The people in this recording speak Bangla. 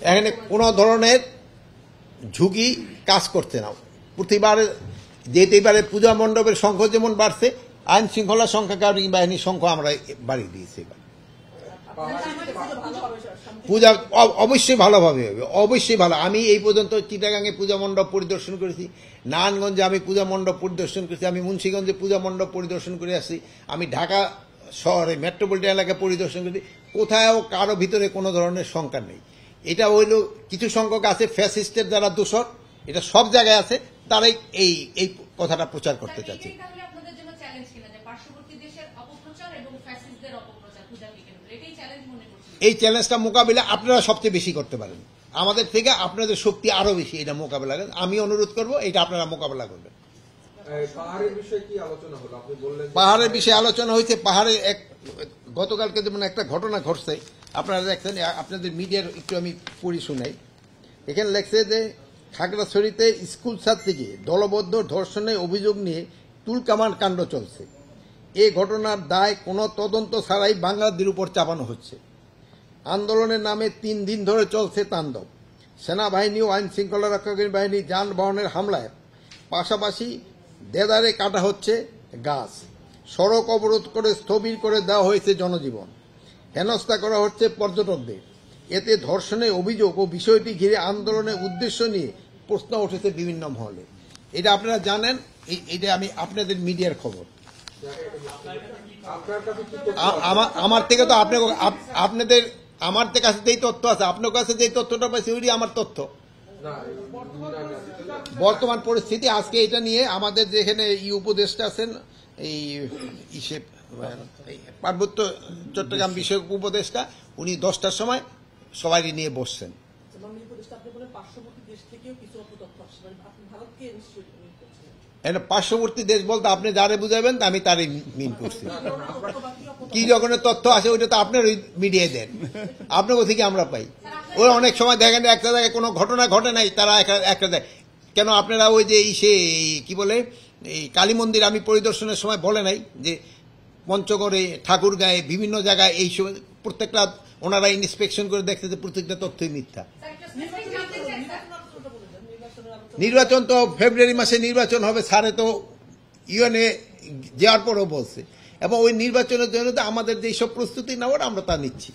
এখানে কোনো ধরনের ঝুঁকি কাজ করছে না। প্রতিবারে যেতেবারে পূজা মণ্ডপের সংখ্যা যেমন বাড়ছে, আইন শৃঙ্খলা সংখ্যাকারী বাহিনীর সংখ্যা আমরা বাড়িয়ে দিয়েছি। পূজা অবশ্যই ভালোভাবে হবে, অবশ্যই ভালো। আমি এই পর্যন্ত চিটাগাঙে পূজা মণ্ডপ পরিদর্শন করেছি, নারায়ণগঞ্জে আমি পূজা মণ্ডপ পরিদর্শন করেছি, আমি মুন্সিগঞ্জে পূজা মণ্ডপ পরিদর্শন করে আসছি, আমি ঢাকা শহরে মেট্রোপলিটন এলাকা পরিদর্শন করেছি। কোথাও কারো ভিতরে কোনো ধরনের শঙ্কা নেই। এটা হইল কিছু সংখ্যক আছে ফ্যাসিস্টের যারা দোষর, এটা সব জায়গায় আছে, তারাই এই কথাটা প্রচার করতে চাচ্ছে। এই চ্যালেঞ্জটা মোকাবিলা আপনারা সবচেয়ে বেশি করতে পারেন, আমাদের থেকে আপনাদের শক্তি আরো বেশি এটা মোকাবিলা করেন। আমি অনুরোধ করব এটা আপনারা মোকাবিলা করবেন। পাহাড়ের বিষয়ে আলোচনা হয়েছে। পাহাড়ে গতকালকে যেমন একটা ঘটনা ঘটছে, আপনারা দেখছেন, আপনাদের মিডিয়ার একটু আমি পড়ি শুনাই। এখানে লেখছে যে খাগড়াছড়িতে স্কুল ছাত্রীকে দলবদ্ধ ধর্ষণের অভিযোগ নিয়ে তুলকামান কাণ্ড চলছে। এই ঘটনার দায় কোনো তদন্ত ছাড়াই বাংলাদেশের উপর চাপানো হচ্ছে। আন্দোলনের নামে 3 দিন ধরে চলছে তাণ্ডব। সেনাবাহিনী ও আইন শৃঙ্খলা রক্ষাকারী বাহিনী যানবাহনের হামলায় পাশাপাশি দেদারে কাটা হচ্ছে গাছ, সড়ক অবরোধ করে স্থবির করে দেওয়া হয়েছে জনজীবন, হেনস্থা করা হচ্ছে পর্যটকদের। এতে ধর্ষণের অভিযোগ ও বিষয়টি ঘিরে আন্দোলনের উদ্দেশ্য নিয়ে প্রশ্ন উঠেছে বিভিন্ন মহলে। এটা আপনারা জানেন, এটা আমি আপনাদের মিডিয়ার খবর। আমার থেকে তো আপনাদের আমার কাছে যেই তথ্য আছে, আপনার কাছে যেই তথ্যটা পাইছি ওইটি আমার তথ্য। বর্তমান পরিস্থিতি আজকে এটা নিয়ে আমাদের যেখানে উপদেষ্টা আছেন, এই পার্বত্য চট্টগ্রাম বিষয়ক উপদেষ্টা, উনি 10টার সময় সবাই নিয়ে বসছেন। পার্শ্ববর্তী দেশ বলতে আপনি যারে বুঝাবেন আমি তারই মিন করছি। কি যখন তথ্য আসে ওইটা তো আপনার মিডিয়ায় দেন, আপনার থেকে আমরা পাই। ওরা অনেক সময় দেখেন একটা জায়গায় কোনো ঘটনা ঘটে নাই, তারা একটা দেয়। কেন আপনারা ওই যে কি বলে এই কালী মন্দির আমি পরিদর্শনের সময় বলে নাই যে পঞ্চগড়ে, ঠাকুরগাঁয়ে, বিভিন্ন জায়গায় এই সময় প্রত্যেকটা ওনারা ইন্সপেকশন করে দেখছে যে প্রত্যেকটা তথ্যই মিথ্যা। নির্বাচন তো ফেব্রুয়ারি মাসে নির্বাচন হবে, স্যারে তো ইউএনএ যাওয়ার পরও বলছে, এবং ওই নির্বাচনের জন্য আমাদের যেসব প্রস্তুতি নেওয়ার আমরা তা নিচ্ছি।